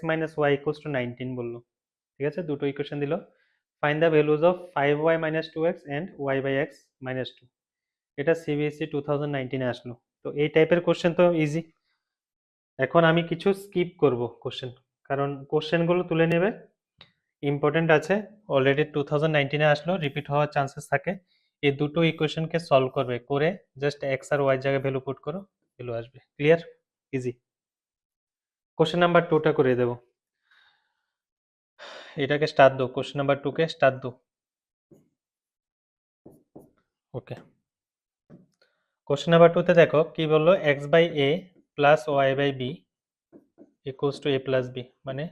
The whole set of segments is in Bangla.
minus y equals to 19 বললো, ঠিক আছে, দুটো ইকুয়েশন দিল। Find the values of 5y minus 2x and y by x minus 2। এটা সিবিএসই 2019 আসলো। তো এই টাইপের কোশ্চেন তো ইজি। এখন আমি কিছু স্কিপ করব কোশ্চেন, কারণ কোশ্চেনগুলো তুলে নেবে, ইম্পর্টেন্ট আছে, অলরেডি 2019 আসলো, রিপিট হওয়ার চান্সেস থাকে। এই দুটো ইকুয়েশনকে সলভ করবে, করে জাস্ট এক্স আর ওয়াই জায়গায় ভ্যালু পুট করো, ভ্যালু আসবে। ক্লিয়ার? ইজি। কোশ্চেন নাম্বার 2টা করে দেব, এটাকে স্টার্ট দো, কোশ্চেন নাম্বার 2 কে স্টার্ট দো। ওকে, কোশ্চেন নাম্বার 2 তে দেখো কি বললো, x by A plus Y by B equals to A plus B, মানে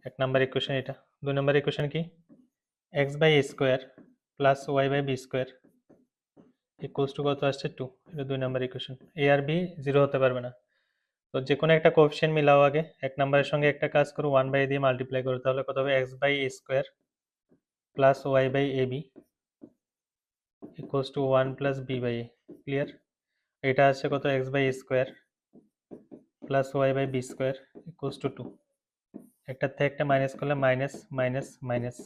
এক নাম্বার ইকুয়েশন এটা। 2 নাম্বার ইকুয়েশন কি, x by A square plus Y by B square equals to কত আসছে 2। এটা 2 নাম্বার ইকুয়েশন। এ আর বি জিরো হতে পারবে না, তো যে কোনো একটা কোএফিসিয়েন্ট মিলাও আগে, এক নাম্বারের সঙ্গে একটা কাজ করো, 1 বাই দিয়ে মাল্টিপ্লাই করো, তাহলে কত হবে, x by A square plus Y by A B equals to 1 plus B by A. Clear? এটা আসছে কত, x by A square plus Y by B square equals to 2। একটার থেকে একটা মাইনাস করলে মাইনাস মাইনাস মাইনাস,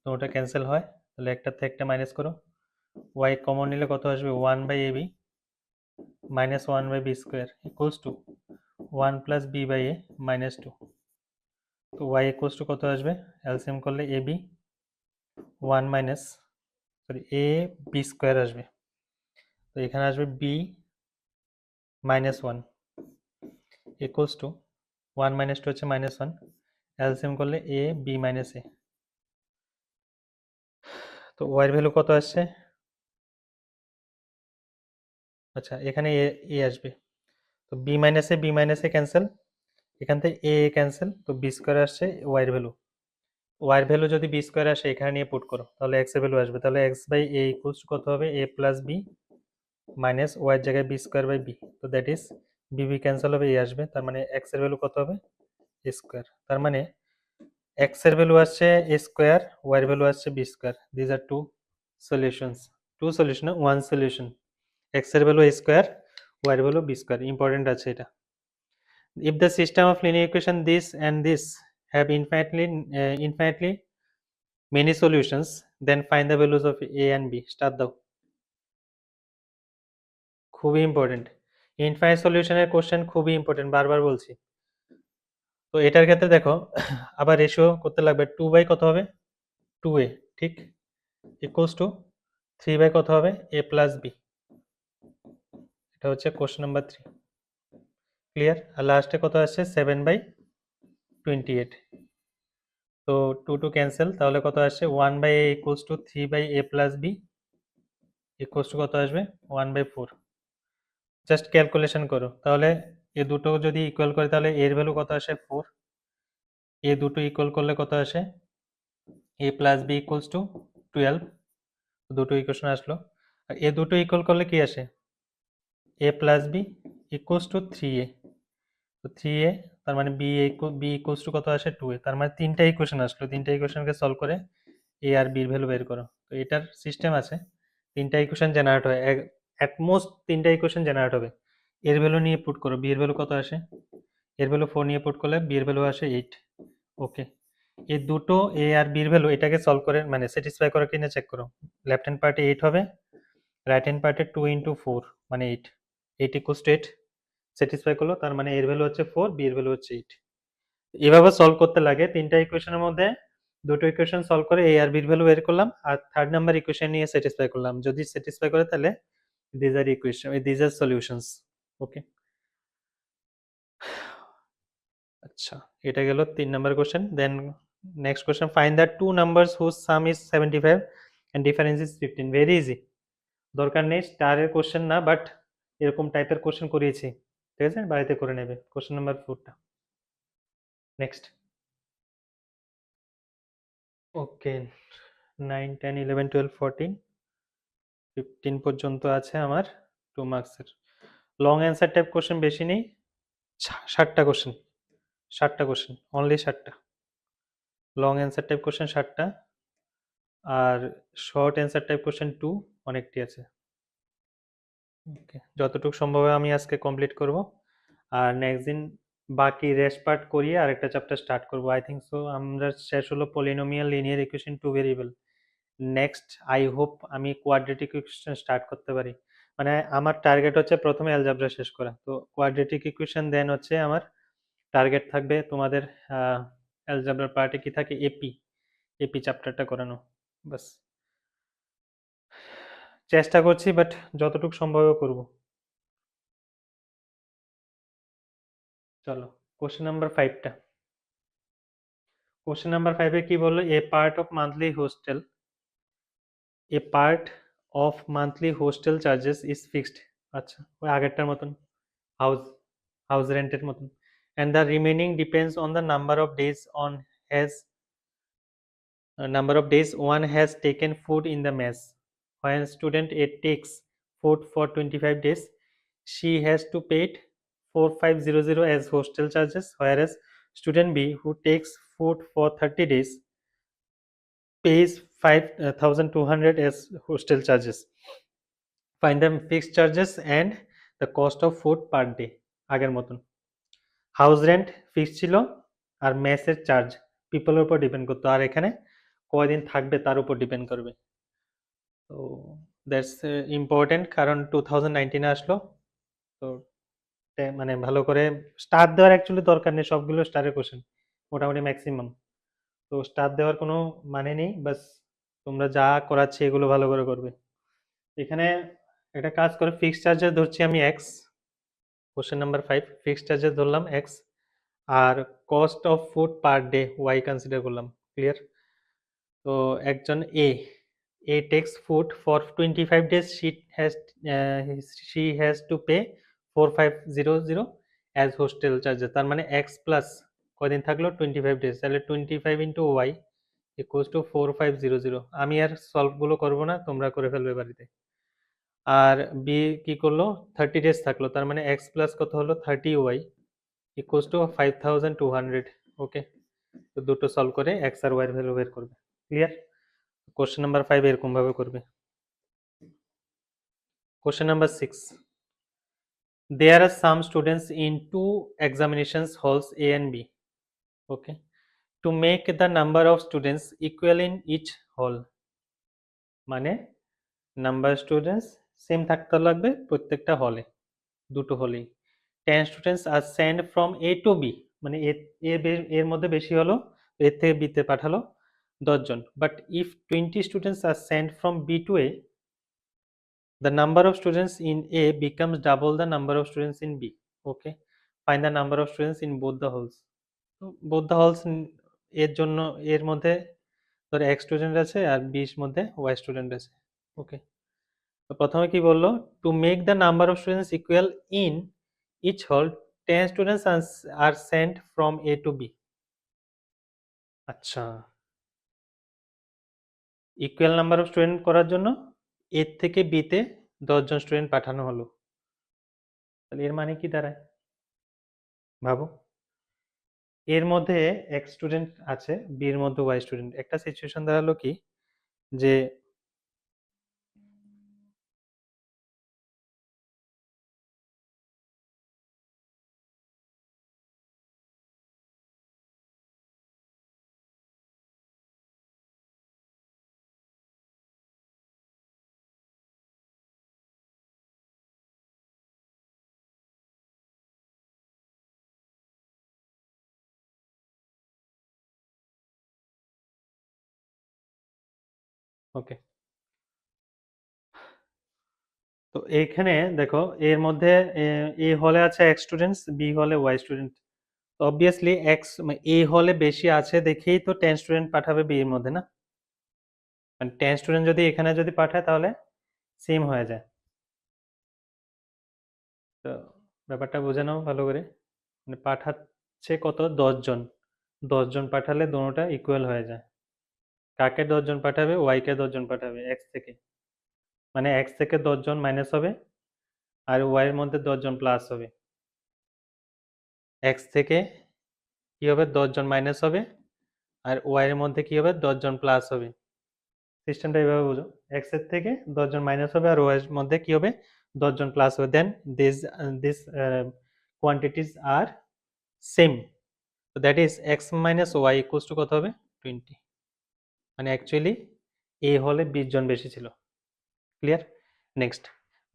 তো ওটা ক্যান্সেল হয়, তাহলে একটার থেকে একটা মাইনাস করো, ওয়াই কমন নিলে কত আসবে, 1 by A B minus 1 by B square equals to 1 plus B by A minus 2। তো ওয়াই ইকুয়ালস টু কত আসবে, এলসিএম করলে A B 1 minus, sorry, A B square আসবে, তো এখানে আসবে B minus 1 equals to 1 minus 2 হচ্ছে মাইনাস 1, এলসিএম করলে এ বি মাইনাস এ। তো ওয়াইয়ের ভ্যালু কত আসছে, আচ্ছা এখানে এ আসবে, তো বি মাইনাসে ক্যান্সেল, এখান থেকে এ ক্যান্সেল, তো বি স্কোয়ার আসছে ওয়াইয়ের ভ্যালু যদি বি স্কোয়ার আসে এখানে নিয়ে পুট করো, তাহলে এক্স এর ভ্যালু আসবে, তাহলে X by A equals to কত হবে, এ প্লাস বি মাইনাস ওয়াইয়ের জায়গায় বি স্কোয়ার বাই বি, তো দ্যাট ইজ বি ক্যান্সেল হবে, এ আসবে, তার মানে এক্স এর ভ্যালু কত হবে, এ স্কোয়ার। তার মানে এক্স এর ভ্যালু আসছে এ স্কোয়ার, ওয়াইয়ের ভ্যালু আসছে B square. These are two solution, one solution. X এর ভ্যালু এ স্কোয়ার, ওয়াইয়ের ভ্যালু বি স্কোয়ার, ইম্পর্টেন্ট আছে এটা। If the system of linear equation this and this have infinitely many solutions, then find the values of a and b. Start দাও, খুবই ইম্পর্টেন্ট, ইনফাইনাইট সলিউশনের কোশ্চেন খুবই ইম্পর্টেন্ট, বারবার বলছি। তো এটার ক্ষেত্রে দেখো আবার রেশিও করতে লাগবে, 2 বাই কত হবে, 2a, ঠিক, ইকুয়ালস টু 3 বাই কত হবে, a প্লাস বি। এটা হচ্ছে কোশ্চেন নাম্বার 3। ক্লিয়ার? আর লাস্টে কত আসছে, 7 বাই 28। তো 2 ক্যান্সেল, তাহলে কত আসছে, 1 by A equals to 3 by A plus B equals to কত আসবে, 1 বাই 4। জাস্ট ক্যালকুলেশন করো, তাহলে এ দুটো যদি ইকুয়াল করে তাহলে এর ভ্যালু কত আসে, 4। এ দুটো ইকুয়াল করলে কত আসে, A plus B equals two 12। দুটো ইকুয়েশন আসলো। আর এ দুটো ইকুয়াল করলে কি আসে, A plus B equals to 3a। তো 3a, তার মানে বি ইকুয়ালস টু কত আসে, 2a। তার মানে তিনটা ইকুয়েশন আসলো, তিনটা ইকুয়েশনকে সলভ করে এ আর বির ভ্যালু বের করো। তো এটার সিস্টেম আছে, তিনটা ইকুয়েশন জেনারেট হয়, অ্যাটমোস্ট তিনটা ইকুয়েশন জেনারেট হবে। এর ভ্যালু নিয়ে পুট করো, বি এর ভ্যালু কত আসে, এর ভ্যালু 4 নিয়ে পুট করলে বি এর ভ্যালু আসে 8। ওকে, এই দুটো এ আর বির ভ্যালু এটাকে সলভ করে মানে স্যাটিসফাই করে কিনা চেক করো। লেফট হ্যান্ড পার্টে 8 হবে, রাইট হ্যান্ড পার্টে 2 ইন্টু 4 মানে 8, 8 ইকুয়ালস টু 8 স্যাটিসফাই করলো, তার মানে এর ভ্যালু হচ্ছে 4, বি এর ভ্যালু হচ্ছে 8। এভাবে সলভ করতে লাগে, তিনটা ইকুয়েশনের মধ্যে দুটো ইকুয়েশন সলভ করে এ আর বির ভ্যালু বের করলাম, আর থার্ড নাম্বার ইকুয়েশন নিয়ে স্যাটিসফাই করলাম, যদি স্যাটিসফাই করে তাহলে দিজ আর সলিউশনস। ওকে, আচ্ছা এটা গেল 3 number question. Then next question, find the two numbers whose sum is 75 and difference is 15। Very easy, দরকার নেই স্টারের কোশ্চেন না, বাট এরকম টাইপের কোশ্চেন করিয়েছি, ঠিক আছে, বাড়িতে করে নেবে। কোশ্চেন নাম্বার 4টা নেক্সট। ওকে, 9 10 11 12 14 15 পর্যন্ত আছে আমার 2 মার্কসের। লং অ্যান্সার টাইপ কোশ্চেন বেশি নেই, 60টা কোশ্চেন, 60টা কোশ্চেন, অনলি 60টা লং অ্যান্সার টাইপ কোশ্চেন, 60টা। আর শর্ট অ্যান্সার টাইপ কোশ্চেন 2 অনেকটি আছে। ওকে, যতটুকু সম্ভব হয় আমি আজকে কমপ্লিট করব, আর নেক্সট দিন বাকি রেস্ট পার্ট করিয়ে আরেকটা চ্যাপ্টার স্টার্ট করব। আই থিঙ্ক সো আমরা শেষ হলো polynomial linear equation two variable. Next I hope আমি কোয়াড্রেটিক ইকুয়েশন স্টার্ট করতে পারি। মানে আমার টার্গেট হচ্ছে প্রথমে অ্যালজেব্রা শেষ করা, তো কোয়াড্রেটিক ইকুয়েশন দেন হচ্ছে আমার টার্গেট থাকবে তোমাদের অ্যালজেব্রার পার্টে কি থাকে, এপি, এপি চ্যাপ্টারটা করানো। বাস চেষ্টা করছি, বাট যতটুকু সম্ভব করব। চলো কোশ্চেন নাম্বার 5টা। কোশ্চেন নাম্বার 5-এ কি বললো, a part of monthly hostel, a part of monthly hostel charges is fixed. আচ্ছা ওই আগেরটার মতন, হাউস হাউস রেন্টের মতন। And the remaining depends on the number of days on has number of days one has taken food in the mess. When student A takes food for 25 days, she has to pay 4500 as hostel charges, whereas student B who takes food for 30 days pays 5200 as hostel charges. Find the fixed charges and the cost of food per day. আগের মতন হাউস রেন্ট ফিক্স ছিল আর মেসের চার্জ পিপলের উপর ডিপেন্ড করতো, আর এখানে কয়দিন থাকবে তার উপর ডিপেন্ড করবে। তো দ্যাটস ইম্পর্টেন্ট, কারণ 2019 আসলো, তো মানে ভালো করে স্টার দেওয়ার অ্যাকচুয়ালি দরকার নেই, সবগুলো স্টারের কোশ্চেন মোটামুটি ম্যাক্সিমাম, তো স্টার দেওয়ার কোনো মানে নেই, বাস তোমরা যা করাচ্ছি এগুলো ভালো করে করবে। এখানে একটা কাজ করে, ফিক্সড চার্জেস ধরছি আমি x, question number 5 fixed charges ধরলাম এক্স, আর cost of food per day Y consider করলাম। ক্লিয়ার? তো একজন A takes food for 25 days. She has to pay 4500 as hostel charges. তার মানে x প্লাস কয়দিন থাকলো 25 days, তাহলে 25 into y equals to 4500। আমি আর সলভ গুলো করবো না, তোমরা করে ফেলবে বাড়িতে। আর b কি করলো, 30 days থাকলো, তার মানে x প্লাস কত হলো 30y equals to 5200। ওকে, তো দুটো সলভ করে x আর y এর ভ্যালু বের করবে। ক্লিয়ার? কোশ্চেন নাম্বার 5 এরকম ভাবে করবে। Question number 6. There are some students in two examinations halls A and B. Okay. To make the number of students equal in each hall, মানে নাম্বার স্টুডেন্টস সেম থাকতে লাগবে প্রত্যেকটা হলে, দুটো হলেই। 10 students are sent from A to B, মানে এর মধ্যে বেশি হলো, এ থেকে B তে পাঠালো 10 জন। But if 20 students are sent from B to A, the number of students in A becomes double the number of students in B. Okay, find the number of students in both the halls. So both the halls এর জন্য এর মধ্যে ধর x স্টুডেন্ট আছে আর B এর মধ্যে y স্টুডেন্ট আছে। ওকে, তো প্রথমে কি বললো, to make the number of students equal in each hall 10 students are sent from A to B। আচ্ছা, ইকুয়াল নাম্বার অফ স্টুডেন্ট করার জন্য এর থেকে B তে 10 জন স্টুডেন্ট পাঠানো হলো, তাহলে এর মানে কি দাঁড়ায় ভাবো। এর মধ্যে x স্টুডেন্ট আছে, B এর মধ্যে y স্টুডেন্ট। একটা সিচুয়েশন দাঁড়ালো কি, যে ওকে, তো এইখানে দেখো এর মধ্যে এ হলে আছে x স্টুডেন্টস, বি হলে y স্টুডেন্ট। তো অবভিয়াসলি x এ হলে বেশি আছে দেখেই তো 10 স্টুডেন্ট পাঠাবে বি এর মধ্যে, না? মানে 10 স্টুডেন্ট যদি এখানে যদি পাঠায় তাহলে সেম হয়ে যায়। তো ব্যাপারটা বুঝে নাও ভালো করে, মানে পাঠাচ্ছে কত 10 জন, 10 জন পাঠালে দোনোটা ইকুয়াল হয়ে যায়। কাকে 10 জন পাঠাবে, y কে 10 জন পাঠাবে x থেকে, মানে x থেকে 10 জন মাইনাস হবে আর y এর মধ্যে 10 জন প্লাস হবে। x থেকে কি হবে 10 জন মাইনাস হবে আর y এর মধ্যে কি হবে 10 জন প্লাস হবে। সিস্টেমটা এইভাবে বুঝো, x এর থেকে 10 জন মাইনাস হবে আর y এর মধ্যে কি হবে 10 জন প্লাস হবে। Then this quantities are same, তো that is X minus Y equals to কত হবে 20, মানে অ্যাকচুয়ালি এ হলে 20 জন বেশি ছিল। Clear? Next,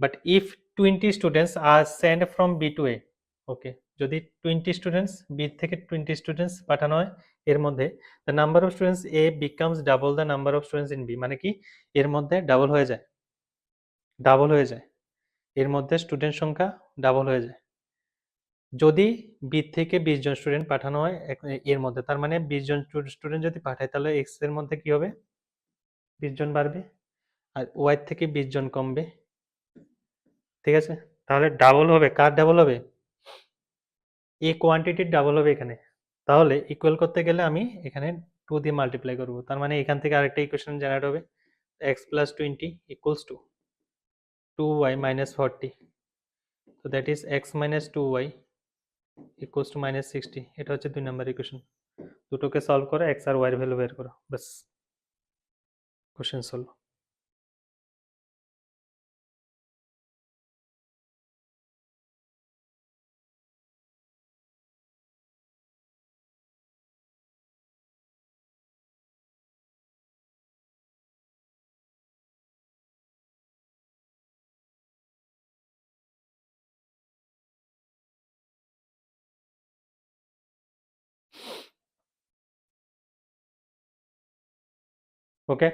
but if 20 students are send from B to A, okay, যদি 20 স্টুডেন্টস বি থেকে 20 স্টুডেন্টস পাঠানো হয় এর মধ্যে, the number of students A becomes double the number of students in B, মানে কি এর মধ্যে ডাবল হয়ে যায়, ডাবল হয়ে যায়, এর মধ্যে স্টুডেন্ট সংখ্যা ডাবল হয়ে যায় যদি বি থেকে 20 জন স্টুডেন্ট পাঠানো হয় এর মধ্যে। তার মানে 20 জন স্টুডেন্ট যদি পাঠায় তাহলে এক্স এর মধ্যে কি হবে, 20 জন বাড়বে, আর ওয়াই থেকে 20 জন কমবে। ঠিক আছে, তাহলে ডাবল হবে, কার ডাবল হবে, এই কোয়ান্টিটির ডাবল হবে এখানে। তাহলে ইকুয়াল করতে গেলে আমি এখানে 2 দিয়ে মাল্টিপ্লাই করব, তার মানে এখান থেকে আরেকটা ইকুয়েশন জেনারেট হবে, x plus 20 equals to 2y minus 40, so that is x minus 2y equals to minus 60, এটা হচ্ছে 2 নাম্বার ইকুয়েশন। দুটোকে সলভ করে x আর y এর ভ্যালু বের করো, বাস কোশ্চেন সলভ। ওকে,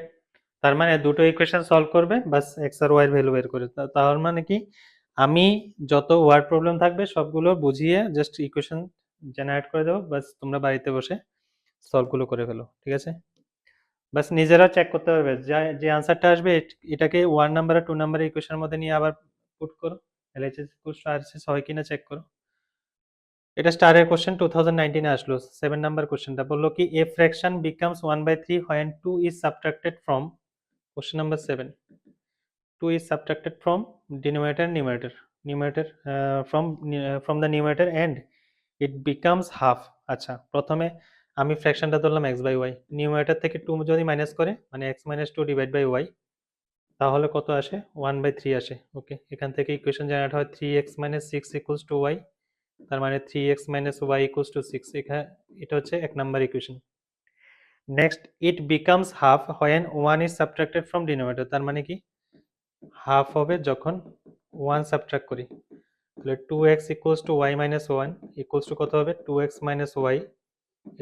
তার মানে দুটো ইকুয়েশন সলভ করবে, বাস x আর y এর ভ্যালু বের করে। তার মানে কি আমি যত ওয়ার্ড প্রবলেম থাকবে সবগুলো বুঝিয়ে জাস্ট ইকুয়েশন জেনারেট করে দেবো, বাস তোমরা বাড়িতে বসে সলভগুলো করে ফেলো। ঠিক আছে, বাস নিজেরা চেক করতে পারবে যে আনসারটা আসবে এটাকে 1 নাম্বার আর 2 নাম্বারের ইকুয়েশনের মধ্যে নিয়ে আবার পুট করো, এলএইচএস আরএসএস হয় কিনা চেক করো। এটা স্টারের কোশ্চেন 2019 এ আসলো, 7 নাম্বার কোশ্চেনটা বললো কি এ fraction becomes 1/3 when 2 is subtracted from, question number 7, 2 is subtracted from denominator and numerator from the numerator and it becomes half। আচ্ছা, প্রথমে আমি ফ্র্যাকশনটা ধরলাম x বাই y, নিউমারেটর থেকে 2 যদি মাইনাস করে মানে x minus 2 divide by y, তাহলে কত আসে 1/3 আসে। ওকে, এখান থেকে ইকুয়েশন জেনারেট হয় 3x minus 6 equals to y, তার মানে 3x minus y equals to 6, এখানে এটা হচ্ছে 1 number equation. Next, it becomes half when 1 is subtracted from denominator, তার মানে কি হাফ হবে যখন 1 সাবট্রাক্ট করি, তাহলে 2x equals to y minus 1 equals to কত হবে 2x minus y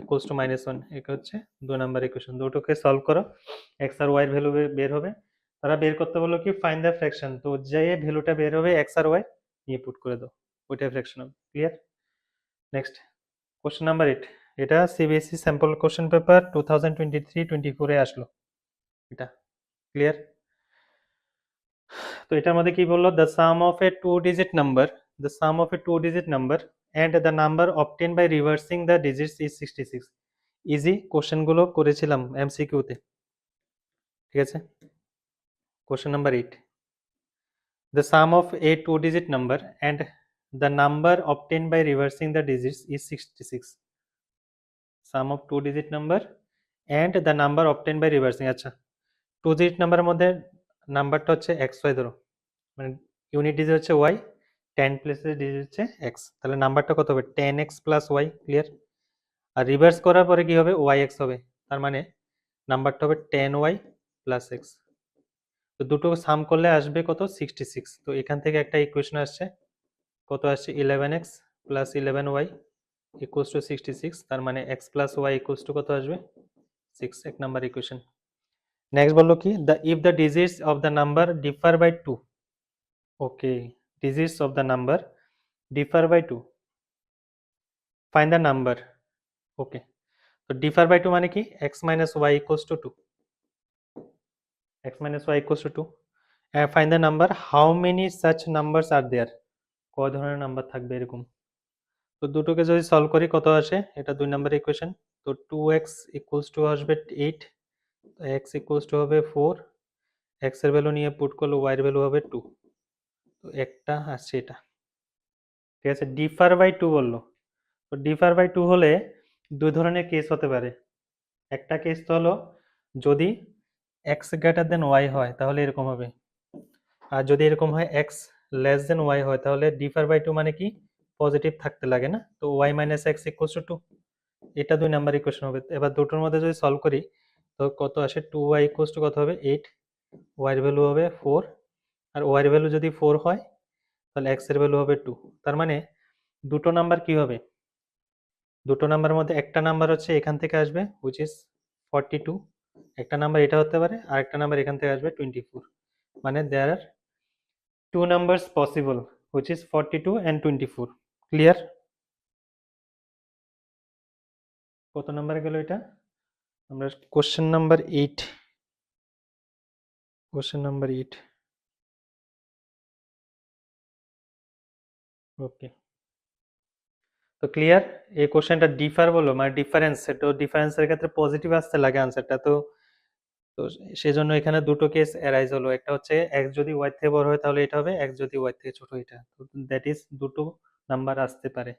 equals to minus 1, এটা হচ্ছে 2 নাম্বার ইকুয়েশন। দুটোকে সলভ করো, x আর y এর ভ্যালু বের হবে। তারা বের করতে বললো কি ফাইন্ড দ্য ফ্র্যাকশন, তো যে ভ্যালুটা বের হবে x আর y নিয়ে পুট করে দাও, ওইটাই ফ্র্যাকশন হবে। ক্লিয়ার? নেক্সট, কোশ্চেন নাম্বার 8, এটা সিবিএসই স্যাম্পল কোশ্চেন পেপার 2023-24 এ আসলো এটা। ক্লিয়ার? তো এটার মধ্যে কি বললো, the sum of a 2 digit number, the sum of a 2 digit number and the number obtained by reversing the digits is 66। Easy কোশ্চেনগুলো করেছিলাম এমসিকিউতে। ঠিক আছে, question number 8, the sum of a 2 digit number and the number obtained by reversing the digits is 66, sum of 2 digit number and the number obtained by reversing। আচ্ছা, 2 digit নাম্বারের মধ্যে নাম্বারটা হচ্ছে xy ধরো, মানে ইউনিট ডিজিট হচ্ছে y, 10 প্লেসের ডিজিট হচ্ছে x, তাহলে নাম্বারটা কত হবে 10x প্লাস y। ক্লিয়ার? আর রিভার্স করার পরে কি হবে yx হবে, তার মানে নাম্বারটা হবে 10y প্লাস x। তো দুটো সাম করলে আসবে কত 66। তো এখান থেকে একটা ইকুয়েশন আসছে, কত আসছে 11x plus 11y equals to 66, তার মানে x plus y equals to কত আসবে 6, এক নাম্বার ইকুয়েশন। নেক্সট বললো কি if the digits of the number differ by 2, okay, digits of the number differ by 2, find the number. Okay, তো ডিফার বাই 2 মানে কি x minus y equals to 2, x minus y equals to 2, and find the number how many such numbers are there, কয় ধরনের নাম্বার থাকবে এরকম। তো দুটোকে যদি সলভ করি কত আসে, এটা 2 নাম্বার ইকুয়েশন, তো 2x equals to আসবে 8, x equals to হবে 4, x এর ভ্যালু নিয়ে পুট করলে y এর ভ্যালু হবে 2, তো একটা আসছে এটা। ঠিক আছে, ডিফার বাই 2 বললো, তো ডিফার বাই 2 হলে দুই ধরনের কেস হতে পারে। একটা কেস তো হলো যদি x গ্রেটার দেন y হয় তাহলে এরকম হবে, আর যদি এরকম হয় x লেস দেন y হয় তাহলে ডিফার বাই 2 মানে কি পজিটিভ থাকতে লাগে না, তো y minus x equals to 2, এটা 2 নাম্বার ইকুয়েশন হবে। এবার দুটোর মধ্যে যদি সলভ করি তো কত আসে, 2y ইকুয়ালস টু কত হবে 8, ওয়াই এর ভ্যালু হবে 4, আর ওয়াই এর ভ্যালু যদি 4 হয় তাহলে এক্স এর ভ্যালু হবে 2। তার মানে দুটো নাম্বার কি হবে, দুটো নাম্বারের মধ্যে একটা নাম্বার হচ্ছে এখান থেকে আসবে হুইচ ইজ 42, একটা নাম্বার এটা হতে পারে, আর একটা নাম্বার এখান থেকে আসবে 24, মানে দেয়ার আর two numbers possible which is 42 and 24. Clear? কত নাম্বারে গেল এটা, আমরা কোশ্চেন নাম্বার 8, কোশ্চেন নাম্বার 8। ওকে, তো ক্লিয়ার। এই কোশ্চেনটা ডিফার বলো মানে ডিফারেন্স, তো ডিফারেন্সের ক্ষেত্রে পজিটিভ আসতে লাগে আনসারটা, তো তো সেজন্য এখানে দুটো কেস অ্যারাইজ হলো, একটা হচ্ছে এক্স যদি ওয়াই থেকে বড় হয় তাহলে এটা হবে, এক্স যদি ওয়াই থেকে ছোট এটা, তো দ্যাট ইজ দুটো নাম্বার আসতে পারে।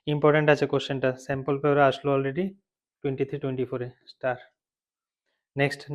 ইম্পর্টেন্ট আছে কোশ্চেনটা, স্যাম্পল পেপারে আসলো অলরেডি 23-24 স্টার। নেক্সট